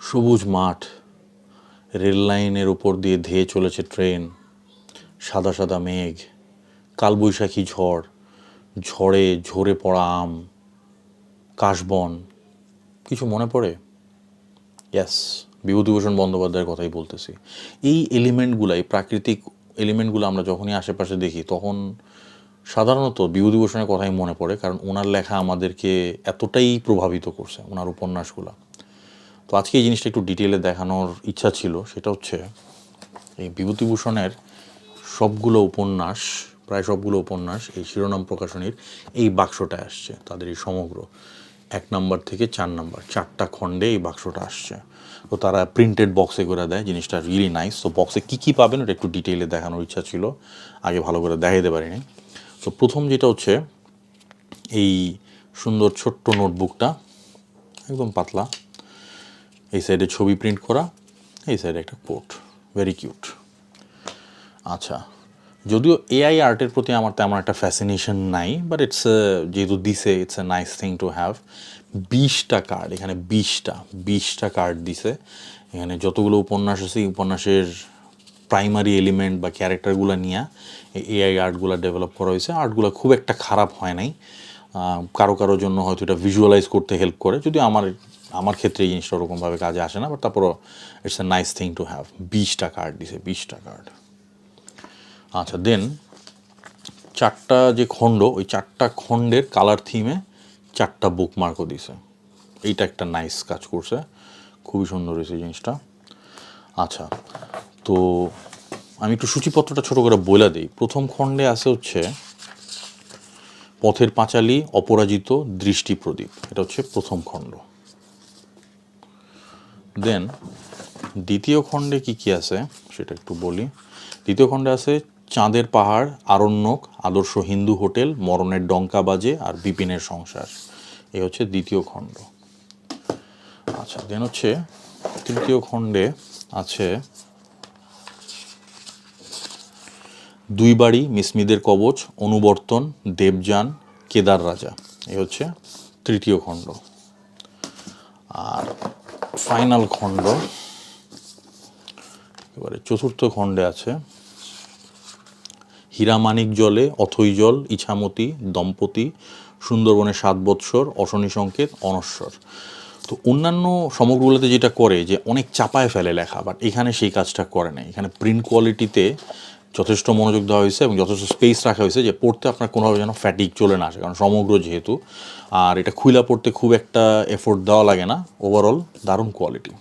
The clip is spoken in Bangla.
সবুজ মাঠ, রেল লাইনের উপর দিয়ে ধেয়ে চলেছে ট্রেন, সাদা সাদা মেঘ, কালবৈশাখী ঝড়, ঝড়ে ঝরে পড়া আম, কাশবন। কিছু মনে পড়ে? ইয়াস, বিভূতিভূষণ বন্দ্যোপাধ্যায়ের কথাই বলতেছি। এই এলিমেন্টগুলাই, প্রাকৃতিক এলিমেন্টগুলো আমরা যখনই আশেপাশে দেখি তখন সাধারণত বিভূতিভূষণের কথাই মনে পড়ে, কারণ ওনার লেখা আমাদেরকে এতটাই প্রভাবিত করছে, ওনার উপন্যাসগুলো। তো আজকে এই জিনিসটা একটু ডিটেলে দেখানোর ইচ্ছা ছিল। সেটা হচ্ছে এই বিভূতিভূষণের সবগুলো উপন্যাস, প্রায় সবগুলো উপন্যাস এই শিরোনাম প্রকাশনীর এই বাক্সটায় আসছে। তাদের এই সমগ্র 1 নাম্বার থেকে 4 নাম্বার 4টা খণ্ডে এই বাক্সটা আসছে। তো তারা প্রিন্টেড বক্সে করে দেয়, জিনিসটা রিয়েলি নাইস। তো বক্সে কী কী পাবেন ওটা একটু ডিটেইলে দেখানোর ইচ্ছা ছিল, আগে ভালো করে দেখাইতে পারিনি। তো প্রথম যেটা হচ্ছে এই সুন্দর ছোট্ট নোটবুকটা, একদম পাতলা, এই সাইডে ছবি প্রিন্ট করা, এই সাইডে একটা কোট, ভেরি কিউট। আচ্ছা, যদিও এআই আর্টের প্রতি আমার তেমন একটা ফ্যাসিনেশন নাই, বাট ইটস যেহেতু দিছে, it's a nice thing to have. 20টা কার্ড, এখানে 20টা কার্ড দিছে। এখানে যতগুলো উপন্যাস আছে, উপন্যাসের প্রাইমারি এলিমেন্ট বা ক্যারেক্টারগুলো নিয়ে এআই আর্টগুলো ডেভেলপ করা হয়েছে। আর্টগুলো খুব একটা খারাপ হয় নাই, কারোর জন্য হয়তো এটা ভিজুয়ালাইজ করতে হেল্প করে, যদিও আমার ক্ষেত্রে এই জিনিসটা ওরকমভাবে কাজে আসে না, বাট তারপরও it's a nice thing to have. 20টা কার্ড দিছে, 20টা কার্ড। আচ্ছা, দেন 4টা যে খণ্ড, ওই 4টা খণ্ডের কালার থিমে 4টা বুকমার্কও দিছে। এইটা একটা নাইস কাজ করছে, খুবই সুন্দর হয়েছে জিনিসটা। আচ্ছা, তো আমি একটু সূচিপত্রটা ছোটো করে বলে দিই। প্রথম খণ্ডে আছে হচ্ছে পথের পাঁচালী, অপরাজিত, দৃষ্টি প্রদীপ। এটা হচ্ছে প্রথম খণ্ড। দেন দ্বিতীয় খণ্ডে কি কি আছে সেটা একটু বলি। দ্বিতীয় খণ্ডে আছে চাঁদের পাহাড়, আরণ্যক, আদর্শ হিন্দু হোটেল, মরণের ডঙ্কা বাজে আর বিপিনের সংসার। এই হচ্ছে দ্বিতীয় খণ্ড। আচ্ছা, দেন হচ্ছে তৃতীয় খণ্ডে আছে দুই বাড়ি, মিসমিদের কবচ, অনুবর্তন, দেবযান, কেদার রাজা। এই হচ্ছে তৃতীয় খণ্ড। আর ফাইনাল খণ্ড এবারে চতুর্থ খণ্ডে আছে হীরামানিক জলে, অথৈ জল, ইছামতি, দম্পতি, সুন্দরবনের 7 বৎসর, অশনি সংকেত, অনশ্বর। তো অন্যান্য সমগ্রগুলোতে যেটা করে যে অনেক চাপায় ফেলে লেখা, বাট এখানে সেই কাজটা করে না। এখানে প্রিন্ট কোয়ালিটিতে যথেষ্ট মনোযোগ দেওয়া হয়েছে এবং যথেষ্ট স্পেস রাখা হয়েছে যে পড়তে আপনার কোনোভাবে যেন ফ্যাটিক চলে না আসে, কারণ সমগ্র যেহেতু। আর এটা খুইলা পড়তে খুব একটা এফোর্ট দেওয়া লাগে না। ওভারঅল দারুণ কোয়ালিটি।